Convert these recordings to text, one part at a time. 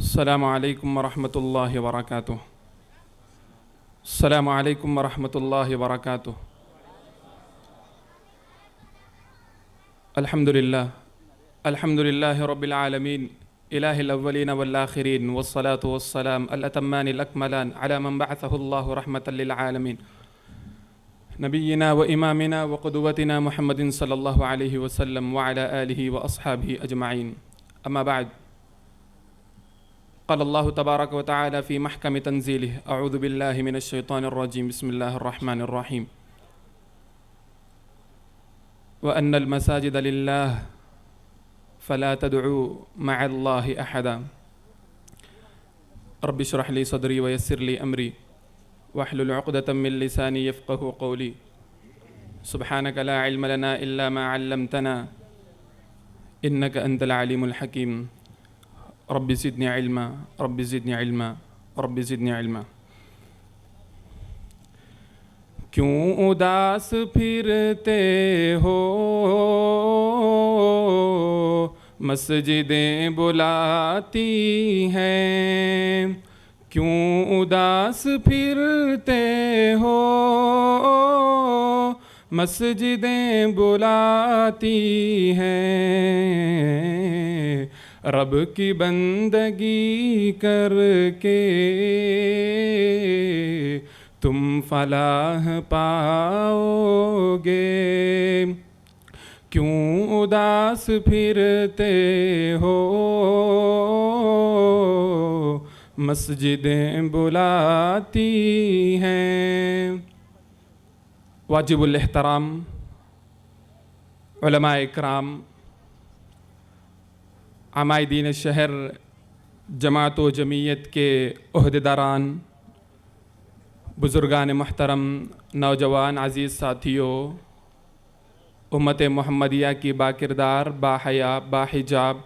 السلام علیکم ورحمۃ اللہ وبرکاتہ۔ السلام علیکم ورحمۃ اللہ وبرکاتہ۔ الحمد للہ رب العالمین، الہ الاولین والآخرین، والصلاة والسلام الاتمان الاکملان علی من بعثہ اللہ رحمۃ للعالمین، نبینا و امامنا و قدوتنا محمد صلی اللہ علیہ وسلم وعلی آلہ واصحابہ اجمعین، اما بعد۔ قال اللہ تبارک و تعالی فی محکم تنزیلہ، اعوذ باللہ من الشیطان الرجیم، بسم اللہ الرحمن الرحیم۔ وَأَنَّ الْمَسَاجِدَ لِلَّهِ فَلَا تَدْعُوا مَعَ اللَّهِ أَحَدًا رب اشرح لي صدري ويسر لي أمري واحلل عقدة من لساني يفقهوا قولي سبحانك لا علم لنا إلا ما علمتنا إنك أنت العليم الحكيم رب زدني علما رب زدني علما رب زدني علما۔ کیوں اداس پھرتے ہو، مسجدیں بلاتی ہیں، کیوں اداس پھرتے ہو، مسجدیں بلاتی ہیں، رب کی بندگی کر کے تم فلاح پاؤ گے، کیوں اداس پھرتے ہو، مسجدیں بلاتی ہیں۔ واجب الاحترام علماء اکرام، عمائدین شہر، جماعت و جمعیت کے عہدیداران، بزرگان محترم، نوجوان عزیز ساتھیوں، امت محمدیہ کی باکردار، باحیا، باحجاب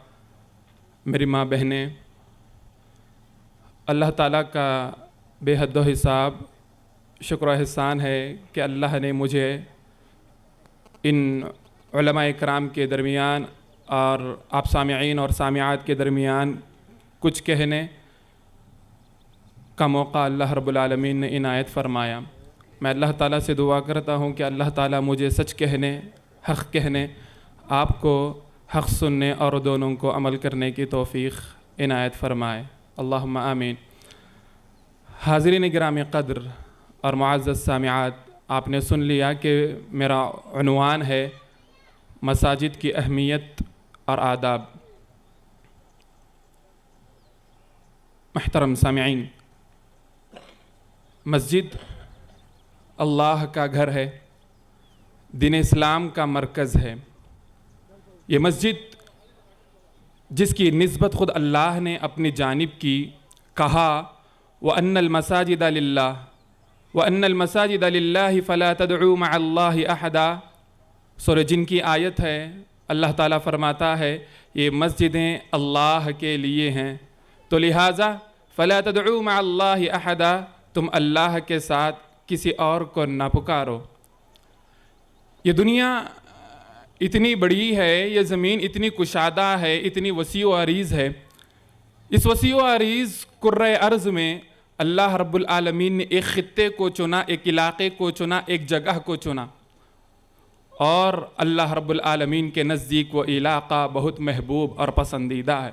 میری ماں بہنیں، اللہ تعالیٰ کا بے حد و حساب شکر و احسان ہے کہ اللہ نے مجھے ان علماء اکرام کے درمیان اور آپ سامعین اور سامعات کے درمیان کچھ کہنے کا موقع اللہ رب العالمین نے عنایت فرمایا۔ میں اللہ تعالیٰ سے دعا کرتا ہوں کہ اللہ تعالیٰ مجھے سچ کہنے، حق کہنے، آپ کو حق سننے اور دونوں کو عمل کرنے کی توفیق عنایت فرمائے، اللہم آمین۔ حاضرین گرامی قدر اور معزز سامعات، آپ نے سن لیا کہ میرا عنوان ہے مساجد کی اہمیت اور آداب۔ محترم سامعین، مسجد اللہ کا گھر ہے، دین اسلام کا مرکز ہے۔ یہ مسجد جس کی نسبت خود اللہ نے اپنی جانب کی، کہا وَأَنَّ الْمَسَاجِدَ لِلَّهِ وَأَنَّ الْمَسَاجِدَ لِلَّهِ فَلَا تَدْعُوا مَعَ اللَّهِ أَحَدًا، سورہ جن کی آیت ہے۔ اللہ تعالیٰ فرماتا ہے یہ مسجدیں اللہ کے لیے ہیں، تو لہٰذا فَلَا تَدْعُوا مَعَ اللَّهِ أَحَدًا، تم اللہ کے ساتھ کسی اور کو نہ پکارو۔ یہ دنیا اتنی بڑی ہے، یہ زمین اتنی کشادہ ہے، اتنی وسیع و عریض ہے۔ اس وسیع و عریض کرۂ ارض میں اللہ رب العالمین نے ایک خطے کو چنا، ایک علاقے کو چنا، ایک جگہ کو چنا، اور اللہ رب العالمین کے نزدیک وہ علاقہ بہت محبوب اور پسندیدہ ہے۔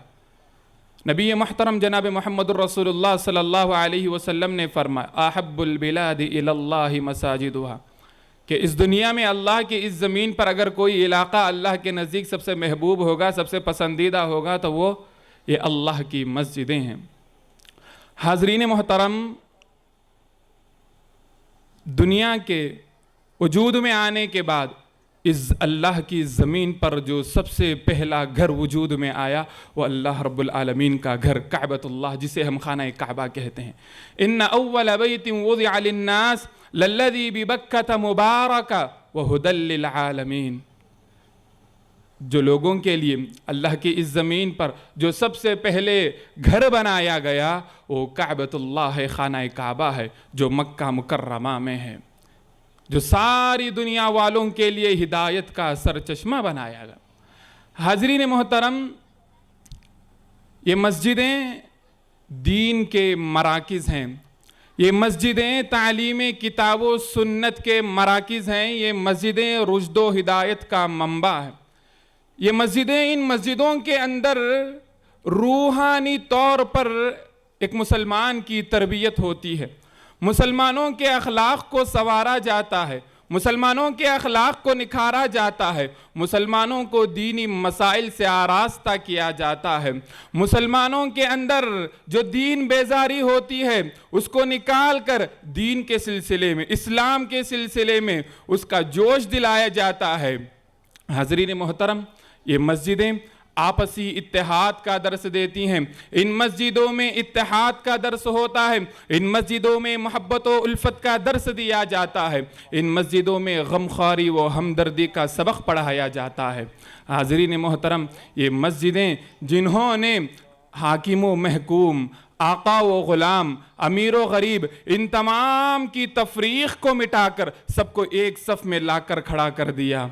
نبی محترم جناب محمد الرسول اللہ صلی اللہ علیہ وسلم نے فرمایا احب البلاد الی اللہ مساجدها، کہ اس دنیا میں اللہ کی اس زمین پر اگر کوئی علاقہ اللہ کے نزدیک سب سے محبوب ہوگا، سب سے پسندیدہ ہوگا، تو وہ یہ اللہ کی مسجدیں ہیں۔ حاضرین محترم، دنیا کے وجود میں آنے کے بعد اس اللہ کی زمین پر جو سب سے پہلا گھر وجود میں آیا وہ اللہ رب العالمین کا گھر کعبۃ اللہ، جسے ہم خانہ کعبہ کہتے ہیں۔ ان اول بیت وضع للناس للذی ببکۃ مبارکہ وہدی للعالمین، جو لوگوں کے لیے اللہ کی اس زمین پر جو سب سے پہلے گھر بنایا گیا وہ کعبۃ اللہ ہے، خانہ کعبہ ہے، جو مکہ مکرمہ میں ہے، جو ساری دنیا والوں کے لیے ہدایت کا سرچشمہ بنایا گیا۔ حاضرین محترم، یہ مسجدیں دین کے مراکز ہیں، یہ مسجدیں تعلیم کتاب و سنت کے مراکز ہیں، یہ مسجدیں رشد و ہدایت کا منبع ہے۔ یہ مسجدیں، ان مسجدوں کے اندر روحانی طور پر ایک مسلمان کی تربیت ہوتی ہے، مسلمانوں کے اخلاق کو سنوارا جاتا ہے، مسلمانوں کے اخلاق کو نکھارا جاتا ہے، مسلمانوں کو دینی مسائل سے آراستہ کیا جاتا ہے، مسلمانوں کے اندر جو دین بیزاری ہوتی ہے اس کو نکال کر دین کے سلسلے میں، اسلام کے سلسلے میں اس کا جوش دلایا جاتا ہے۔ حاضرین محترم، یہ مسجدیں آپسی اتحاد کا درس دیتی ہیں، ان مسجدوں میں اتحاد کا درس ہوتا ہے، ان مسجدوں میں محبت و الفت کا درس دیا جاتا ہے، ان مسجدوں میں غمخواری و ہمدردی کا سبق پڑھایا جاتا ہے۔ حاضرین محترم، یہ مسجدیں جنہوں نے حاکم و محکوم، آقا و غلام، امیر و غریب، ان تمام کی تفریق کو مٹا کر سب کو ایک صف میں لا کر کھڑا کر دیا۔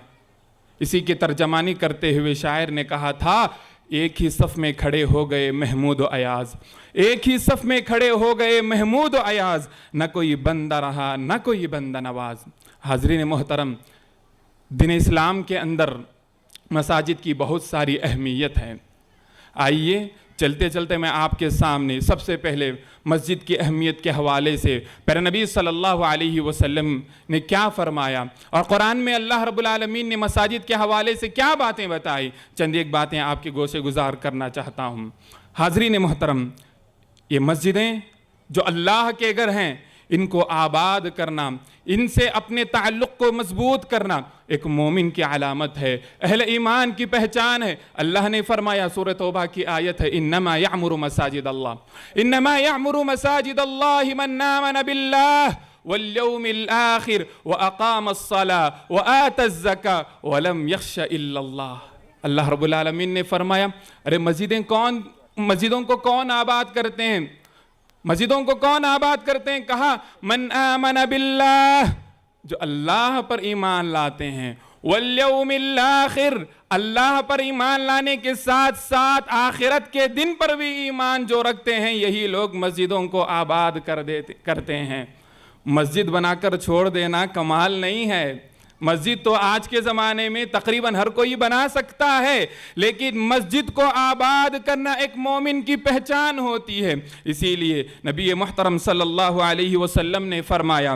اسی کی ترجمانی کرتے ہوئے شاعر نے کہا تھا، ایک ہی صف میں کھڑے ہو گئے محمود و ایاز، ایک ہی صف میں کھڑے ہو گئے محمود و ایاز، نہ کوئی بندہ رہا نہ کوئی بندہ نواز۔ حاضرین محترم، دین اسلام کے اندر مساجد کی بہت ساری اہمیت ہے۔ آئیے چلتے چلتے میں آپ کے سامنے سب سے پہلے مسجد کی اہمیت کے حوالے سے پیارے نبی صلی اللہ علیہ وسلم نے کیا فرمایا اور قرآن میں اللہ رب العالمین نے مساجد کے حوالے سے کیا باتیں بتائی، چند ایک باتیں آپ کے گوشے گزار کرنا چاہتا ہوں۔ حاضرین محترم، یہ مسجدیں جو اللہ کے گھر ہیں، ان کو آباد کرنا، ان سے اپنے تعلق کو مضبوط کرنا ایک مومن کی علامت ہے، اہل ایمان کی پہچان ہے۔ اللہ نے فرمایا، سورہ توبہ کی آیت ہے، انما یعمر مساجد اللہ، انما یعمر مساجد اللہ من آمن باللہ والیوم الآخر واقام الصلاة وآت الزکاة ولم یخش الا اللہ۔ اللہ رب العالمین نے فرمایا، ارے مسجدوں کو کون آباد کرتے ہیں؟ مسجدوں کو کون آباد کرتے ہیں؟ کہا من آمن باللہ، جو اللہ پر ایمان لاتے ہیں، والیوم الآخر، اللہ پر ایمان لانے کے ساتھ ساتھ آخرت کے دن پر بھی ایمان جو رکھتے ہیں، یہی لوگ مسجدوں کو آباد کرتے ہیں۔ مسجد بنا کر چھوڑ دینا کمال نہیں ہے۔ مسجد تو آج کے زمانے میں تقریباً ہر کوئی بنا سکتا ہے، لیکن مسجد کو آباد کرنا ایک مومن کی پہچان ہوتی ہے۔ اسی لیے نبی محترم صلی اللہ علیہ وسلم نے فرمایا،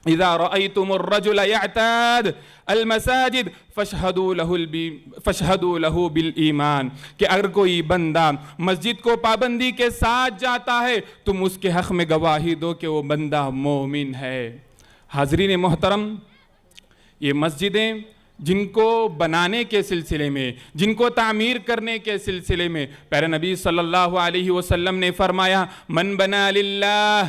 اذا رأيتم الرجل يعتاد المساجد فاشهدوا له بالایمان، کہ اگر کوئی بندہ مسجد کو پابندی کے ساتھ جاتا ہے تم اس کے حق میں گواہی دو کہ وہ بندہ مومن ہے۔ حاضرین محترم، یہ مسجدیں جن کو بنانے کے سلسلے میں، جن کو تعمیر کرنے کے سلسلے میں پیارے نبی صلی اللہ علیہ وسلم نے فرمایا، من بنا للہ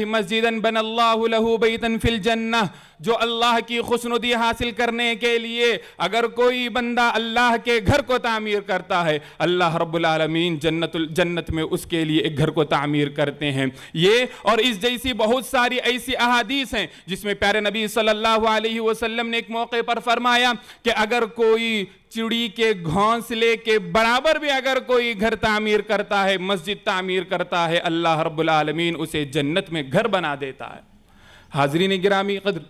مسجدا بنا اللہ له بیتا فی الجنہ، جو اللہ کی خوشنودی حاصل کرنے کے لیے اگر کوئی بندہ اللہ کے گھر کو تعمیر کرتا ہے، اللہ رب العالمین جنت میں اس کے لیے ایک گھر کو تعمیر کرتے ہیں۔ یہ اور اس جیسی بہت ساری ایسی احادیث ہیں جس میں پیارے نبی صلی اللہ علیہ وسلم نے ایک موقع پر فرمایا کہ اگر کوئی چڑی کے گھونسلے کے برابر بھی اگر کوئی گھر تعمیر کرتا ہے، مسجد تعمیر کرتا ہے، اللہ رب العالمین اسے جنت میں گھر بنا دیتا ہے۔ حاضرین گرامی قدر،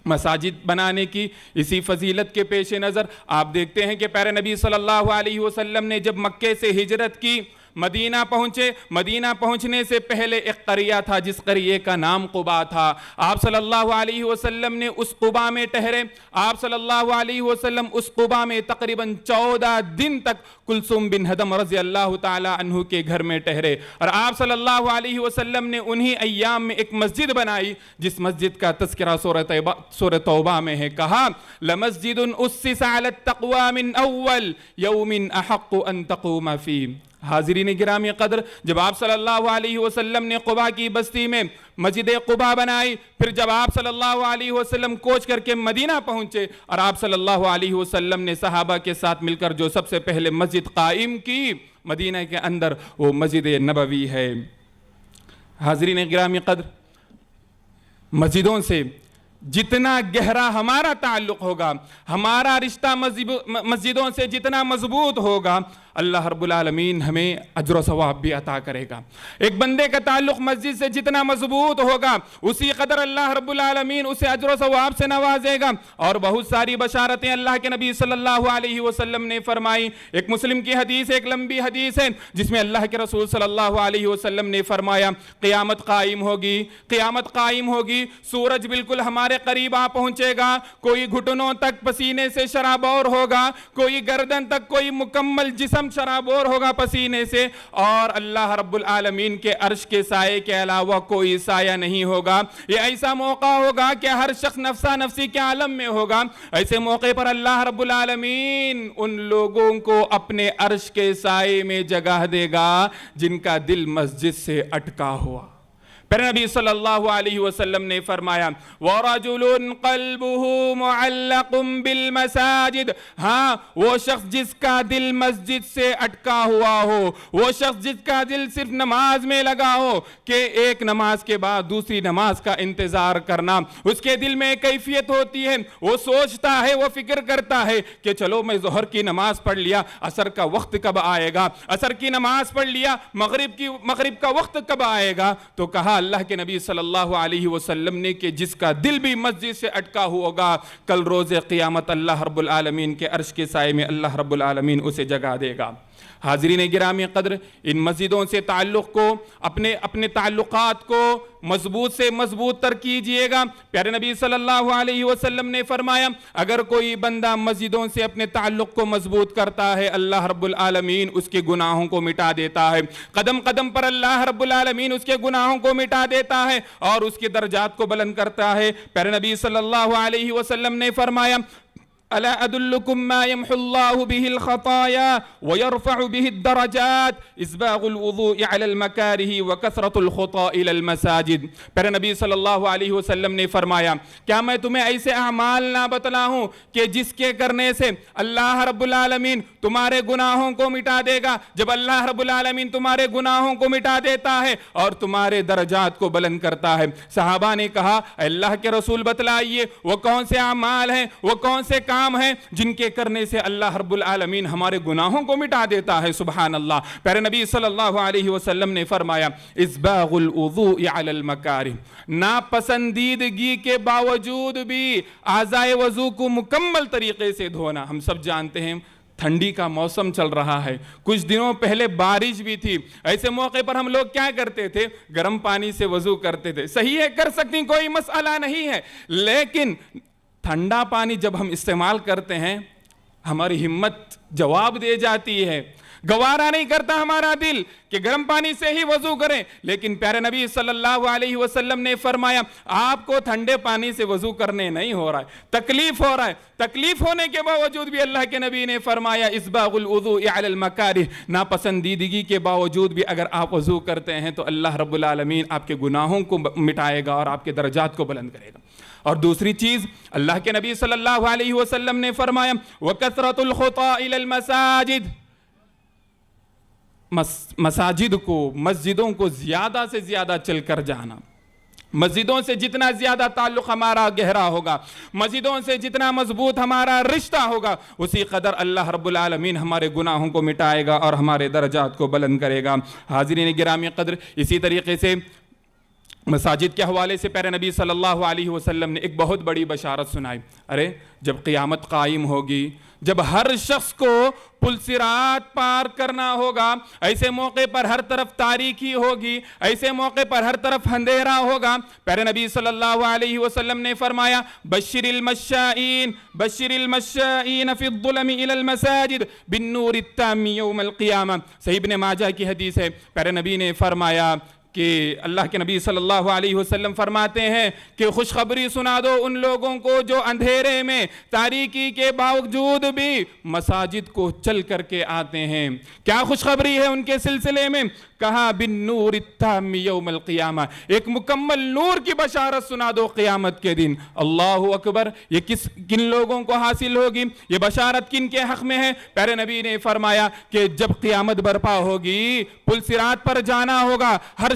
مساجد بنانے کی اسی فضیلت کے پیش نظر آپ دیکھتے ہیں کہ پیارے نبی صلی اللہ علیہ وسلم نے جب مکے سے ہجرت کی، مدینہ پہنچے، مدینہ پہنچنے سے پہلے ایک قریہ تھا جس قریے کا نام قبا تھا۔ آپ صلی اللہ علیہ وسلم نے اس قبا میں ٹھہرے، آپ صلی اللہ علیہ وسلم اس قبا میں تقریباً 14 دن تک کلثوم بن ہدم رضی اللہ تعالی عنہ کے گھر میں ٹھہرے، اور آپ صلی اللہ علیہ وسلم نے انہی ایام میں ایک مسجد بنائی جس مسجد کا تذکرہ سورہ توبہ میں ہے۔ کہا لَمَسْجِدٌ أُسِّسَ عَلَى التَّقْوَى مِنْ أَوَّلِ يَوْمٍ أَحَقُّ أَن تَقُومَ فِيهِ۔ حاضرین گرامی قدر، جب آپ صلی اللہ علیہ وسلم نے قبا کی بستی میں مسجد قبا بنائی، پھر جب آپ صلی اللہ علیہ وسلم کوچ کر کے مدینہ پہنچے اور آپ صلی اللہ علیہ وسلم نے صحابہ کے ساتھ مل کر جو سب سے پہلے مسجد قائم کی مدینہ کے اندر، وہ مسجد نبوی ہے۔ حاضرین گرامی قدر، مسجدوں سے جتنا گہرا ہمارا تعلق ہوگا، ہمارا رشتہ مسجدوں سے جتنا مضبوط ہوگا، اللہ رب العالمین ہمیں اجر و ثواب بھی عطا کرے گا۔ ایک بندے کا تعلق مسجد سے جتنا مضبوط ہوگا، اسی قدر اللہ رب العالمین اسے اجر و ثواب سے نوازے گا۔ اور بہت ساری بشارتیں اللہ کے نبی صلی اللہ علیہ وسلم نے فرمائی۔ ایک مسلم کی حدیث، ایک لمبی حدیث ہے، جس میں اللہ کے رسول صلی اللہ علیہ وسلم نے فرمایا قیامت قائم ہوگی، قیامت قائم ہوگی، سورج بالکل ہمارے قریب آ پہنچے گا، کوئی گھٹنوں تک پسینے سے شرابور ہوگا، کوئی گردن تک، کوئی مکمل جسم شرابور ہوگا پسینے سے، اور اللہ رب العالمین کے عرش کے سائے کے علاوہ کوئی سایہ نہیں ہوگا۔ یہ ایسا موقع ہوگا کہ ہر شخص نفسا نفسی کے عالم میں ہوگا۔ ایسے موقع پر اللہ رب العالمین ان لوگوں کو اپنے عرش کے سائے میں جگہ دے گا جن کا دل مسجد سے اٹکا ہوا۔ پھر نبی صلی اللہ علیہ وسلم نے فرمایا وَرَجُلٌ قَلْبُهُ مُعَلَّقٌ بِالْمَسَاجِدِ، ہاں وہ شخص جس کا دل مسجد سے اٹکا ہوا ہو، وہ شخص جس کا دل صرف نماز میں لگا ہو کہ ایک نماز کے بعد دوسری نماز کا انتظار کرنا، اس کے دل میں کیفیت ہوتی ہے، وہ سوچتا ہے، وہ فکر کرتا ہے کہ چلو میں ظہر کی نماز پڑھ لیا، عصر کا وقت کب آئے گا، عصر کی نماز پڑھ لیا، مغرب کا وقت کب آئے گا۔ تو کہا اللہ کے نبی صلی اللہ علیہ وسلم نے کہ جس کا دل بھی مسجد سے اٹکا ہوگا، کل روز قیامت اللہ رب العالمین کے عرش کے سائے میں اللہ رب العالمین اسے جگہ دے گا۔ حاضرین گرامی قدر، ان مسجدوں سے تعلق کو، اپنے تعلقات کو مضبوط سے مضبوط تر کیجئے گا۔ پیارے نبی صلی اللہ علیہ وسلم نے فرمایا اگر کوئی بندہ مسجدوں سے اپنے تعلق کو مضبوط کرتا ہے، اللہ رب العالمین اس کے گناہوں کو مٹا دیتا ہے، قدم قدم پر اللہ رب العالمین اس کے گناہوں کو مٹا دیتا ہے اور اس کے درجات کو بلند کرتا ہے۔ پیارے نبی صلی اللہ علیہ وسلم نے فرمایا ألا أدلكم ما يمحو الله به الخطايا ويرفع به الدرجات إسباغ الوضوء على المكاره وكثرة الخطى إلى المساجد۔ پیارے نبی صلی اللہ علیہ وسلم نے فرمایا کیا میں تمہیں ایسے اعمال نہ بتلاؤں کہ جس کے کرنے سے اللہ رب العالمین تمہارے گناہوں کو مٹا دے گا۔ جب اللہ رب العالمین تمہارے گناہوں کو مٹا دیتا ہے اور تمہارے درجات کو بلند کرتا ہے۔ صحابہ نے کہا اللہ کے رسول بتلائیے وہ کون سے اعمال ہیں، وہ کون سے کام ہیں جن کے کرنے سے اللہ رب العالمین ہمارے گناہوں کو مٹا دیتا ہے۔ سبحان اللہ۔ پیارے نبی صلی اللہ علیہ وسلم نے فرمایا اسباغ الوضوء علی المکارہ، ناپسندیدگی کے باوجود بھی اعضائے وضو کو مکمل طریقے سے دھونا۔ ہم سب جانتے ہیں ٹھنڈی کا موسم چل رہا ہے، کچھ دنوں پہلے بارش بھی تھی، ایسے موقع پر ہم لوگ کیا کرتے تھے؟ گرم پانی سے وضو کرتے تھے۔ صحیح ہے، کر سکتے ہیں، کوئی مسئلہ نہیں ہے، لیکن ٹھنڈا پانی جب ہم استعمال کرتے ہیں ہماری ہمت جواب دے جاتی ہے، گوارا نہیں کرتا ہمارا دل کہ گرم پانی سے ہی وضو کریں۔ لیکن پیارے نبی صلی اللہ علیہ وسلم نے فرمایا آپ کو ٹھنڈے پانی سے وضو کرنے نہیں ہو رہا ہے، تکلیف ہو رہا ہے، تکلیف ہونے کے باوجود بھی اللہ کے نبی نے فرمایا اسباغ الوضوء علی المکارہ، ناپسندیدگی کے باوجود بھی اگر آپ وضو کرتے ہیں تو اللہ رب العالمین آپ کے گناہوں کو مٹائے گا اور آپ کے درجات کو بلند کرے گا۔ اور دوسری چیز اللہ کے نبی صلی اللہ علیہ وسلم نے فرمایا وَكَثْرَةُ الْخُطَىٰ إِلَى الْمَسَاجِدِ، مساجد کو، مسجدوں کو زیادہ سے زیادہ چل کر جانا۔ مسجدوں سے جتنا زیادہ تعلق ہمارا گہرا ہوگا، مسجدوں سے جتنا مضبوط ہمارا رشتہ ہوگا، اسی قدر اللہ رب العالمین ہمارے گناہوں کو مٹائے گا اور ہمارے درجات کو بلند کرے گا۔ حاضرین گرامی قدر، اسی طریقے سے مساجد کے حوالے سے پیارے نبی صلی اللہ علیہ وسلم نے ایک بہت بڑی بشارت سنائی۔ ارے جب قیامت قائم ہوگی، جب ہر شخص کو پل صراط پار کرنا ہوگا، ایسے موقع پر ہر طرف تاریکی ہوگی، ایسے موقع پر ہر طرف اندھیرا ہوگا، پیارے نبی صلی اللہ علیہ وسلم نے فرمایا بشر المشائین، بشر المشائین فی الظلم الی المساجد بالنور التام یوم القیامہ۔ صحیح ابن ماجہ کی حدیث ہے، پیارے نبی نے فرمایا کہ اللہ کے نبی صلی اللہ علیہ وسلم فرماتے ہیں کہ خوشخبری سنا دو ان لوگوں کو جو اندھیرے میں، تاریکی کے باوجود بھی مساجد کو چل کر کے آتے ہیں۔ کیا خوشخبری ہے ان کے سلسلے میں؟ کہا بالنور التام یوم القیامہ، ایک مکمل نور کی بشارت سنا دو قیامت کے دن۔ اللہ اکبر، یہ کن لوگوں کو حاصل ہوگی؟ یہ بشارت کن کے حق میں ہے؟ پیارے نبی نے فرمایا کہ جب قیامت برپا ہوگی، پل صراط پر جانا ہوگا، ہر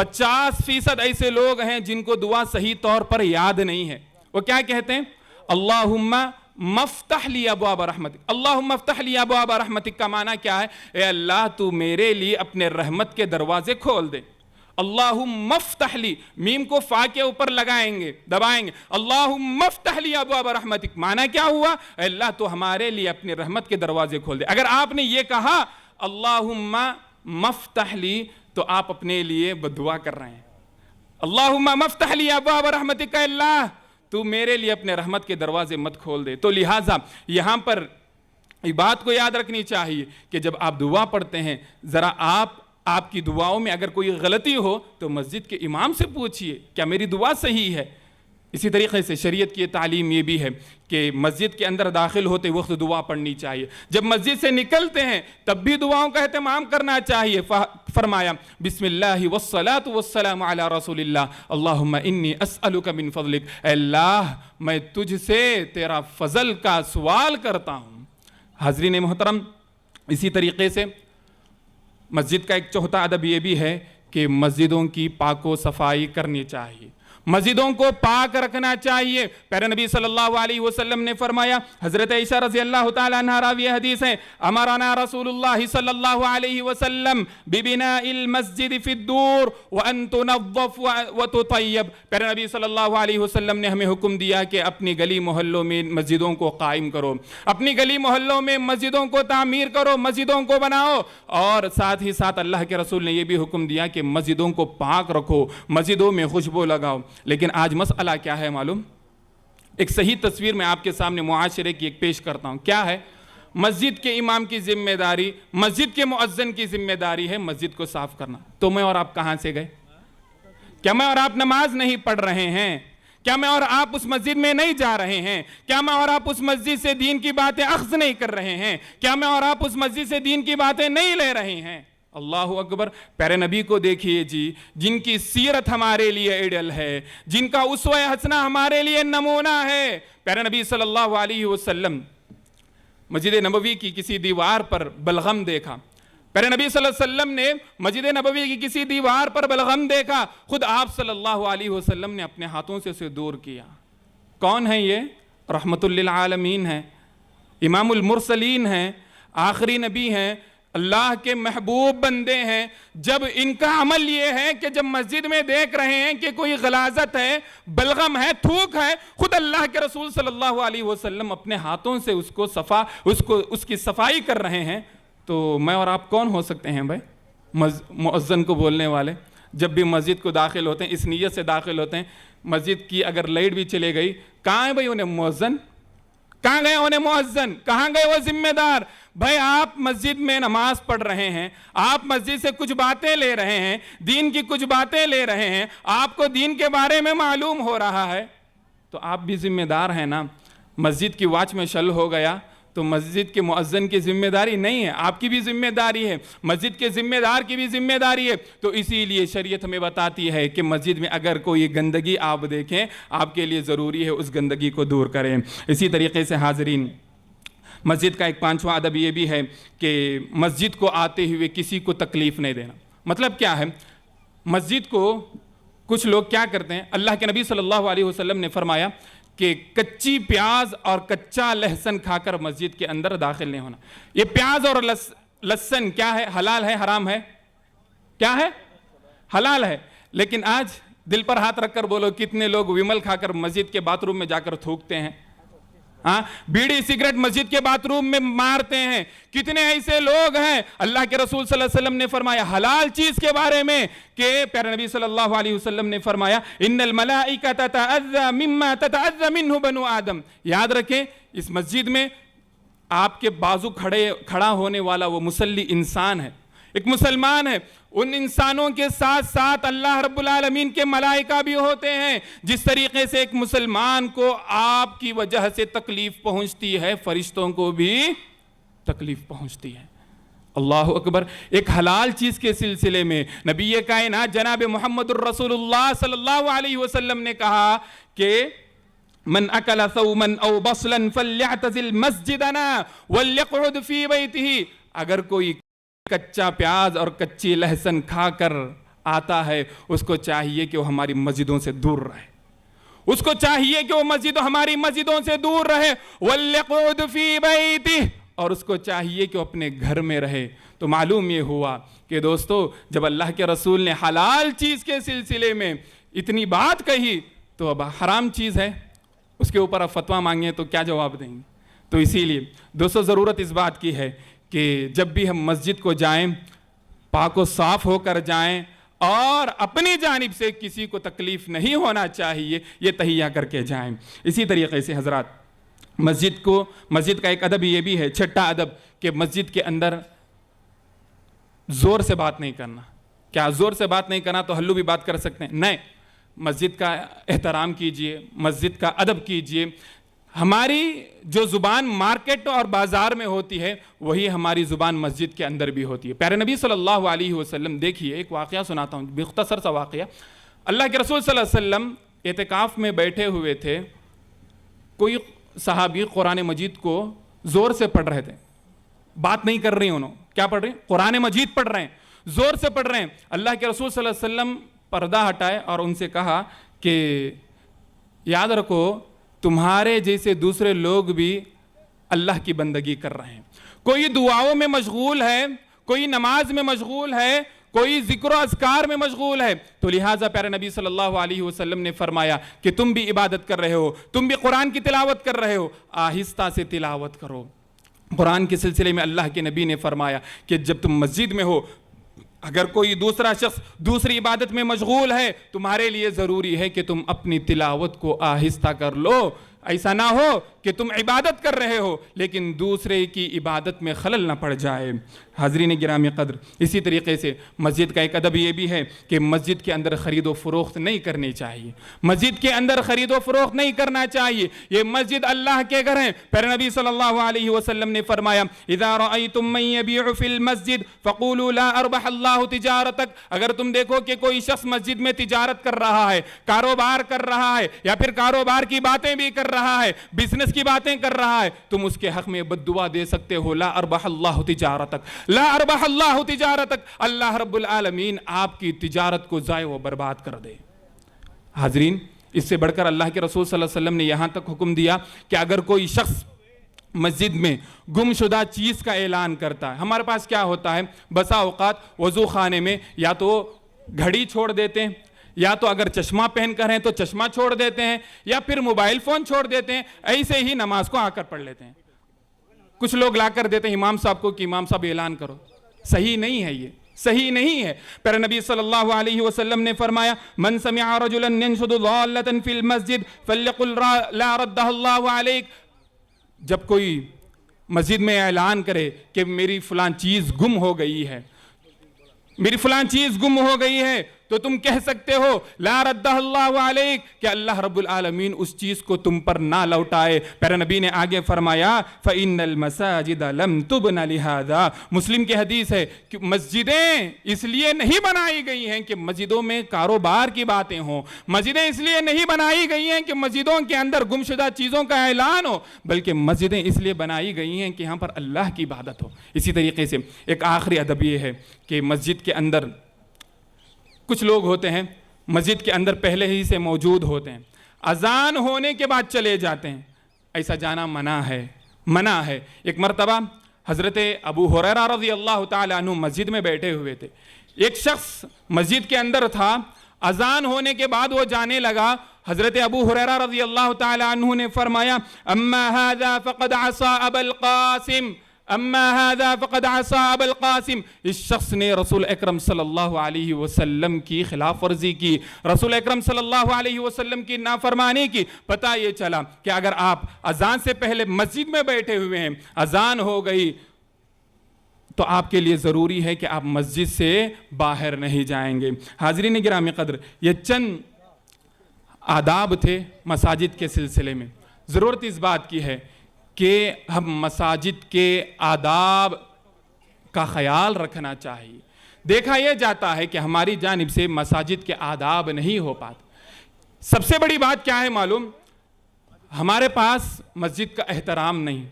50% ایسے لوگ ہیں جن کو دعا صحیح طور پر یاد نہیں ہے. وہ کیا کہتے ہیں؟ اللہم مفتح لی ابواب رحمتک. اللہم مفتح لی ابواب رحمتک کا معنی کیا ہے؟ اے اللہ تو میرے لیے اپنے رحمت کے دروازے کھول دے. اللہم مفتح لی، میم کو فا کے اوپر لگائیں گے، دبائیں گے. اللہم مفتح لی ابواب رحمتک معنی کیا ہوا؟ اے اللہ تو ہمارے لیے اپنے رحمت کے دروازے کھول دے. اگر آپ نے یہ کہا اللہم مفتح لی تو آپ اپنے لیے بدعا کر رہے ہیں. اللہم مفتح لی ابواب رحمتک، اے اللہ تو میرے لیے اپنے رحمت کے دروازے مت کھول دے. تو لہٰذا یہاں پر یہ بات کو یاد رکھنی چاہیے کہ جب آپ دعا پڑھتے ہیں ذرا آپ کی دعاؤں میں اگر کوئی غلطی ہو تو مسجد کے امام سے پوچھئے کیا میری دعا صحیح ہے. اسی طریقے سے شریعت کی تعلیم یہ بھی ہے کہ مسجد کے اندر داخل ہوتے وقت دعا پڑھنی چاہیے. جب مسجد سے نکلتے ہیں تب بھی دعاؤں کا اہتمام کرنا چاہیے. فرمایا بسم اللہ والصلاة والسلام علی رسول اللہ اللہم انی اسألک من فضلک. اے اللہ میں تجھ سے تیرا فضل کا سوال کرتا ہوں. حاضرین محترم، اسی طریقے سے مسجد کا ایک چوتھا ادب یہ بھی ہے کہ مسجدوں کی پاک و صفائی کرنی چاہیے، مسجدوں کو پاک رکھنا چاہیے. پیارے نبی صلی اللہ علیہ وسلم نے فرمایا، حضرت عائشہ رضی اللہ تعالیٰ عنہ راوی حدیث ہے، امرنا رسول اللہ صلی اللہ علیہ وسلم ببناء المسجد فی الدور وان تنظف وتطیب. پیارے نبی صلی اللہ علیہ وسلم نے ہمیں حکم دیا کہ اپنی گلی محلوں میں مسجدوں کو قائم کرو، اپنی گلی محلوں میں مسجدوں کو تعمیر کرو، مسجدوں کو بناؤ. اور ساتھ ہی ساتھ اللہ کے رسول نے یہ بھی حکم دیا کہ مسجدوں کو پاک رکھو، مسجدوں میں خوشبو لگاؤ. لیکن آج مسئلہ کیا ہے معلوم؟ ایک صحیح تصویر میں آپ کے سامنے معاشرے کی ایک پیش کرتا ہوں. کیا ہے؟ مسجد کے امام کی ذمہ داری، مسجد کے مؤذن کی ذمہ داری ہے مسجد کو صاف کرنا. تو میں اور آپ کہاں سے گئے؟ کیا میں اور آپ نماز نہیں پڑھ رہے ہیں؟ کیا میں اور آپ اس مسجد میں نہیں جا رہے ہیں؟ کیا میں اور آپ اس مسجد سے دین کی باتیں اخذ نہیں کر رہے ہیں؟ کیا میں اور آپ اس مسجد سے دین کی باتیں نہیں لے رہے ہیں؟ اللہ اکبر. پیارے نبی کو دیکھیے جی، جن کی سیرت ہمارے لیے ایڈل ہے، جن کا اسوہ حسنہ ہمارے لیے نمونہ ہے. پیارے نبی صلی اللہ علیہ وسلم مسجد نبوی کی کسی دیوار پر بلغم دیکھا. پیارے نبی صلی اللہ علیہ وسلم نے مسجد نبوی کی کسی دیوار پر بلغم دیکھا، خود آپ صلی اللہ علیہ وسلم نے اپنے ہاتھوں سے اسے دور کیا. کون ہے یہ؟ رحمت للعالمین ہے، امام المرسلین ہیں، آخری نبی ہیں، اللہ کے محبوب بندے ہیں. جب ان کا عمل یہ ہے کہ جب مسجد میں دیکھ رہے ہیں کہ کوئی غلاظت ہے، بلغم ہے، تھوک ہے، خود اللہ کے رسول صلی اللہ علیہ وسلم اپنے ہاتھوں سے اس کی صفائی کر رہے ہیں، تو میں اور آپ کون ہو سکتے ہیں بھائی؟ مؤذن کو بولنے والے. جب بھی مسجد کو داخل ہوتے ہیں اس نیت سے داخل ہوتے ہیں، مسجد کی اگر لائٹ بھی چلے گئی، کہاں ہے بھائی انہیں مؤذن؟ کہاں گئے انہیں مؤذن؟ کہاں گئے وہ ذمہ دار؟ بھائی آپ مسجد میں نماز پڑھ رہے ہیں، آپ مسجد سے کچھ باتیں لے رہے ہیں، دین کی کچھ باتیں لے رہے ہیں، آپ کو دین کے بارے میں معلوم ہو رہا ہے، تو آپ بھی ذمہ دار ہیں نا. مسجد کی واچ میں شل ہو گیا تو مسجد کے مؤذن کی ذمہ داری نہیں ہے، آپ کی بھی ذمہ داری ہے، مسجد کے ذمہ دار کی بھی ذمہ داری ہے. تو اسی لیے شریعت ہمیں بتاتی ہے کہ مسجد میں اگر کوئی گندگی آپ دیکھیں، آپ کے لیے ضروری ہے اس گندگی کو دور کریں. اسی طریقے سے حاضرین، مسجد کا ایک پانچواں ادب یہ بھی ہے کہ مسجد کو آتے ہوئے کسی کو تکلیف نہیں دینا. مطلب کیا ہے؟ مسجد کو کچھ لوگ کیا کرتے ہیں، اللہ کے نبی صلی اللہ علیہ وسلم نے فرمایا کہ کچی پیاز اور کچا لہسن کھا کر مسجد کے اندر داخل نہیں ہونا. یہ پیاز اور لہسن کیا ہے؟ حلال ہے حرام ہے؟ کیا ہے؟ حلال ہے. لیکن آج دل پر ہاتھ رکھ کر بولو کتنے لوگ ویمل کھا کر مسجد کے باتھ روم میں جا کر تھوکتے ہیں؟ ہاں، بیڑی سگریٹ مسجد کے باتھ روم میں مارتے ہیں. کتنے ایسے لوگ ہیں؟ اللہ کے رسول صلی اللہ علیہ وسلم نے فرمایا حلال چیز کے بارے میں کہ پیارے نبی صلی اللہ علیہ وسلم نے فرمایا ان الملائکہ تتعذی مما تتعذی منہ بنو آدم. یاد رکھیں اس مسجد میں آپ کے بازو کھڑا ہونے والا وہ مصلی انسان ہے، ایک مسلمان ہے. ان انسانوں کے ساتھ ساتھ اللہ رب العالمین کے ملائکہ بھی ہوتے ہیں. جس طریقے سے ایک مسلمان کو آپ کی وجہ سے تکلیف پہنچتی ہے، فرشتوں کو بھی تکلیف پہنچتی ہے. اللہ اکبر. ایک حلال چیز کے سلسلے میں نبی کائنات جناب محمد الرسول اللہ صلی اللہ علیہ وسلم نے کہا کہ من اکل ثوما او بصلا فلیعتزل مسجدنا ولیقعد فی بیتہ. اگر کوئی کچا پیاز اور کچی لہسن کھا کر آتا ہے اس کو چاہیے کہ وہ ہماری مسجدوں سے دور رہے، اس کو چاہیے کہ وہ ہماری مسجدوں سے دور رہے، وَلْيَقْعُدْ فِي بَيْتِهِ، اور اس کو چاہیے کہ وہ اپنے گھر میں رہے۔ تو معلوم یہ ہوا کہ دوستو جب اللہ کے رسول نے حلال چیز کے سلسلے میں اتنی بات کہی تو اب حرام چیز ہے اس کے اوپر اب فتویٰ مانگیں تو کیا جواب دیں گے؟ تو اسی لیے دوستو ضرورت اس بات کی ہے کہ جب بھی ہم مسجد کو جائیں پاک و صاف ہو کر جائیں اور اپنی جانب سے کسی کو تکلیف نہیں ہونا چاہیے، یہ تہیہ کر کے جائیں۔ اسی طریقے سے حضرات مسجد کا ایک ادب یہ بھی ہے، چھٹا ادب، کہ مسجد کے اندر زور سے بات نہیں کرنا۔ کیا زور سے بات نہیں کرنا تو ہلو بھی بات کر سکتے ہیں؟ نہیں، مسجد کا احترام کیجئے، مسجد کا ادب کیجئے۔ ہماری جو زبان مارکیٹ اور بازار میں ہوتی ہے وہی ہماری زبان مسجد کے اندر بھی ہوتی ہے۔ پیارے نبی صلی اللہ علیہ وسلم، دیکھیے ایک واقعہ سناتا ہوں، مختصر سا واقعہ۔ اللہ کے رسول صلی اللہ علیہ وسلم اعتکاف میں بیٹھے ہوئے تھے، کوئی صحابی قرآن مجید کو زور سے پڑھ رہے تھے، بات نہیں کر رہی انہوں، کیا پڑھ رہے ہیں؟ قرآن مجید پڑھ رہے ہیں، زور سے پڑھ رہے ہیں۔ اللہ کے رسول صلی اللہ علیہ وسلم پردہ ہٹائے اور ان سے کہا کہ یاد رکھو تمہارے جیسے دوسرے لوگ بھی اللہ کی بندگی کر رہے ہیں، کوئی دعاؤں میں مشغول ہے، کوئی نماز میں مشغول ہے، کوئی ذکر و اذکار میں مشغول ہے، تو لہٰذا پیارے نبی صلی اللہ علیہ وسلم نے فرمایا کہ تم بھی عبادت کر رہے ہو، تم بھی قرآن کی تلاوت کر رہے ہو، آہستہ سے تلاوت کرو۔ قرآن کے سلسلے میں اللہ کے نبی نے فرمایا کہ جب تم مسجد میں ہو، اگر کوئی دوسرا شخص دوسری عبادت میں مشغول ہے، تمہارے لیے ضروری ہے کہ تم اپنی تلاوت کو آہستہ کر لو، ایسا نہ ہو کہ تم عبادت کر رہے ہو لیکن دوسرے کی عبادت میں خلل نہ پڑ جائے۔ حاضرین گرامی قدر، اسی طریقے سے مسجد کا ایک ادب یہ بھی ہے کہ مسجد کے اندر خرید و فروخت نہیں کرنی چاہیے، مسجد کے اندر خرید و فروخت نہیں کرنا چاہیے، یہ مسجد اللہ کے گھر ہیں۔ پھر نبی صلی اللہ علیہ وسلم نے فرمایا اذا رأيتم من يبيع في المسجد فقولوا لا اربح اللہ تجارتک، اگر تم دیکھو کہ کوئی شخص مسجد میں تجارت کر رہا ہے، کاروبار کر رہا ہے، یا پھر کاروبار کی باتیں بھی کر رہا ہے، بزنس کی باتیں کر رہا ہے، تم اس کے حق میں بد دعا دے سکتے ہو، لا اربح اللہ تجارتک، لا اربح اللہ تجارتک، اللہ رب العالمین آپ کی تجارت کو ضائع و برباد کر دے۔ حاضرین، اس سے بڑھ کر اللہ کے رسول صلی اللہ علیہ وسلم نے یہاں تک حکم دیا کہ اگر کوئی شخص مسجد میں گم شدہ چیز کا اعلان کرتا ہے، ہمارے پاس کیا ہوتا ہے بسا اوقات وضو خانے میں یا تو گھڑی چھوڑ دیتے ہیں، یا تو اگر چشمہ پہن کر ہیں تو چشمہ چھوڑ دیتے ہیں، یا پھر موبائل فون چھوڑ دیتے ہیں، ایسے ہی نماز کو آ کر پڑھ لیتے ہیں۔ کچھ لوگ لا کر دیتے ہیں امام صاحب کو کہ امام صاحب اعلان کرو، صحیح نہیں ہے، یہ صحیح نہیں ہے۔ پھر نبی صلی اللہ علیہ وسلم نے فرمایا من سمع رجلا ينشد ضالة في المسجد فليقل لا ردها الله عليك، جب کوئی مسجد میں اعلان کرے کہ میری فلان چیز گم ہو گئی ہے، میری فلان چیز گم ہو گئی ہے، تو تم کہہ سکتے ہو لا ردہ اللہ علیک، کہ اللہ رب العالمین اس چیز کو تم پر نہ لوٹائے۔ پھر نبی نے آگے فرمایا فَإِنَّ الْمَسَاجِدَ لَمْ تُبْنَ لِهَذَا، مسلم کی حدیث ہے کہ مسجدیں اس لیے نہیں بنائی گئی ہیں کہ مسجدوں میں کاروبار کی باتیں ہوں، مسجدیں اس لیے نہیں بنائی گئی ہیں کہ مسجدوں کے اندر گمشدہ چیزوں کا اعلان ہو، بلکہ مسجدیں اس لیے بنائی گئی ہیں کہ یہاں پر اللہ کی عبادت ہو۔ اسی طریقے سے ایک آخری ادب یہ ہے کہ مسجد کے اندر کچھ لوگ ہوتے ہیں مسجد کے اندر پہلے ہی سے موجود ہوتے ہیں، اذان ہونے کے بعد چلے جاتے ہیں، ایسا جانا منع ہے۔ ایک مرتبہ حضرت ابو ہریرہ رضی اللہ تعالی عنہ مسجد میں بیٹھے ہوئے تھے، ایک شخص مسجد کے اندر تھا، اذان ہونے کے بعد وہ جانے لگا، حضرت ابو ہریرہ رضی اللہ تعالی عنہ نے فرمایا اما هذا فقد عصى ابا القاسم، اما هذا فقد عصى ابا القاسم، اس شخص نے رسول اکرم صلی اللہ علیہ وسلم کی خلاف ورزی کی، رسول اکرم صلی اللہ علیہ وسلم کی نافرمانی کی۔ پتہ یہ چلا کہ اگر آپ اذان سے پہلے مسجد میں بیٹھے ہوئے ہیں، اذان ہو گئی تو آپ کے لیے ضروری ہے کہ آپ مسجد سے باہر نہیں جائیں گے۔ حاضرین گرامی قدر، یہ چند آداب تھے مساجد کے سلسلے میں۔ ضرورت اس بات کی ہے کہ ہم مساجد کے آداب کا خیال رکھنا چاہیے۔ دیکھا یہ جاتا ہے کہ ہماری جانب سے مساجد کے آداب نہیں ہو پاتے۔ سب سے بڑی بات کیا ہے معلوم؟ ہمارے پاس مسجد کا احترام نہیں،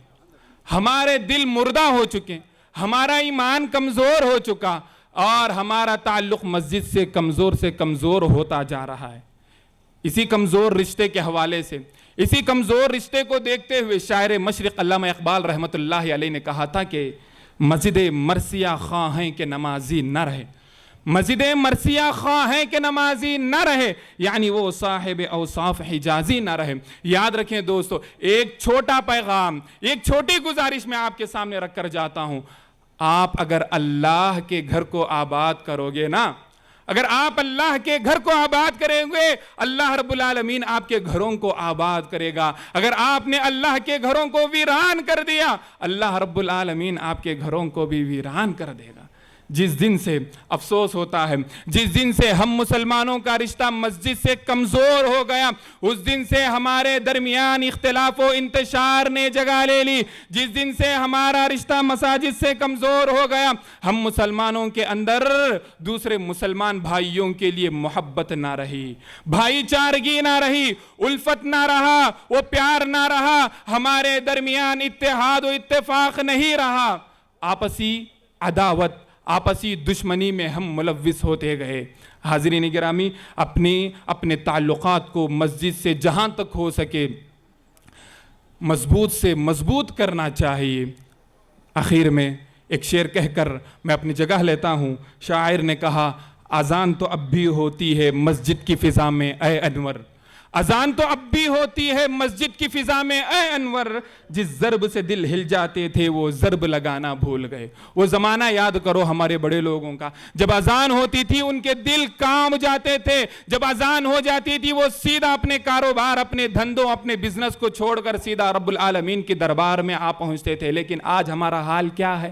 ہمارے دل مردہ ہو چکے، ہمارا ایمان کمزور ہو چکا، اور ہمارا تعلق مسجد سے کمزور ہوتا جا رہا ہے۔ اسی کمزور رشتے کے حوالے سے، اسی کمزور رشتے کو دیکھتے ہوئے شاعر مشرق علامہ اقبال رحمۃ اللہ علیہ نے کہا تھا کہ مسجد مرثیہ خواہ ہیں کہ نمازی نہ رہے، مسجد مرثیہ خواہ ہیں کہ نمازی نہ رہے، یعنی وہ صاحب اوصاف حجازی نہ رہے۔ یاد رکھیں دوستو، ایک چھوٹا پیغام، ایک چھوٹی گزارش میں آپ کے سامنے رکھ کر جاتا ہوں۔ آپ اگر اللہ کے گھر کو آباد کرو گے نا، اگر آپ اللہ کے گھر کو آباد کریں گے، اللہ رب العالمین آپ کے گھروں کو آباد کرے گا۔ اگر آپ نے اللہ کے گھروں کو ویران کر دیا، اللہ رب العالمین آپ کے گھروں کو بھی ویران کر دے گا۔ جس دن سے افسوس ہوتا ہے، جس دن سے ہم مسلمانوں کا رشتہ مسجد سے کمزور ہو گیا، اس دن سے ہمارے درمیان اختلاف و انتشار نے جگہ لے لی، جس دن سے ہمارا رشتہ مساجد سے کمزور ہو گیا، ہم مسلمانوں کے اندر دوسرے مسلمان بھائیوں کے لیے محبت نہ رہی، بھائی چارگی نہ رہی، الفت نہ رہا، وہ پیار نہ رہا، ہمارے درمیان اتحاد و اتفاق نہیں رہا، آپسی عداوت، آپسی دشمنی میں ہم ملوث ہوتے گئے۔ حاضرین گرامی، اپنے تعلقات کو مسجد سے جہاں تک ہو سکے مضبوط سے مضبوط کرنا چاہیے۔ آخر میں ایک شعر کہہ کر میں اپنی جگہ لیتا ہوں۔ شاعر نے کہا، اذان تو اب بھی ہوتی ہے مسجد کی فضا میں اے انور، اذان تو اب بھی ہوتی ہے مسجد کی فضا میں اے انور، جس ضرب سے دل ہل جاتے تھے وہ ضرب لگانا بھول گئے۔ وہ زمانہ یاد کرو ہمارے بڑے لوگوں کا، جب اذان ہوتی تھی ان کے دل کام جاتے تھے، جب اذان ہو جاتی تھی وہ سیدھا اپنے کاروبار، اپنے دھندوں، اپنے بزنس کو چھوڑ کر سیدھا رب العالمین کے دربار میں آ پہنچتے تھے۔ لیکن آج ہمارا حال کیا ہے؟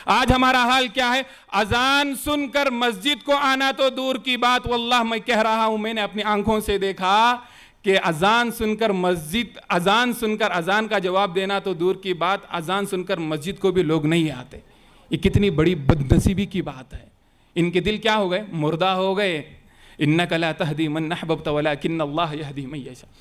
آج ہمارا حال کیا ہے؟ اذان سن کر مسجد کو آنا تو دور کی بات، واللہ میں کہہ رہا ہوں، میں نے اپنی آنکھوں سے دیکھا کہ اذان سن کر اذان کا جواب دینا تو دور کی بات، اذان سن کر مسجد کو بھی لوگ نہیں آتے۔ یہ کتنی بڑی بدنصیبی کی بات ہے۔ ان کے دل کیا ہو گئے؟ مردہ ہو گئے۔ انک لا تہدی من احببت ولکن اللہ یہدی من یشاء۔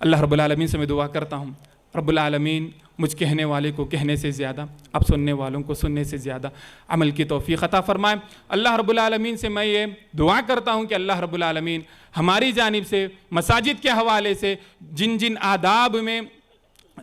اللہ رب العالمین سے میں دعا کرتا ہوں، رب العالمین مجھ کہنے والے کو کہنے سے زیادہ، اب سننے والوں کو سننے سے زیادہ عمل کی توفیق عطا فرمائے۔ اللہ رب العالمین سے میں یہ دعا کرتا ہوں کہ اللہ رب العالمین ہماری جانب سے مساجد کے حوالے سے جن جن آداب میں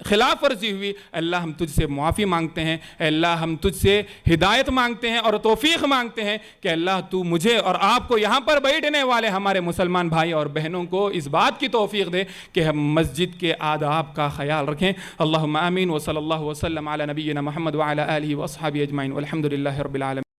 خلاف ورزی ہوئی، اللہ ہم تجھ سے معافی مانگتے ہیں، اے اللہ ہم تجھ سے ہدایت مانگتے ہیں اور توفیق مانگتے ہیں کہ اللہ تو مجھے اور آپ کو یہاں پر بیٹھنے والے ہمارے مسلمان بھائی اور بہنوں کو اس بات کی توفیق دے کہ ہم مسجد کے آداب کا خیال رکھیں۔ اللہم آمین، وصلی اللہ وسلم علی نبینا محمد وعلی آلہ واصحابہ اجمعین، والحمد للہ رب العالمین۔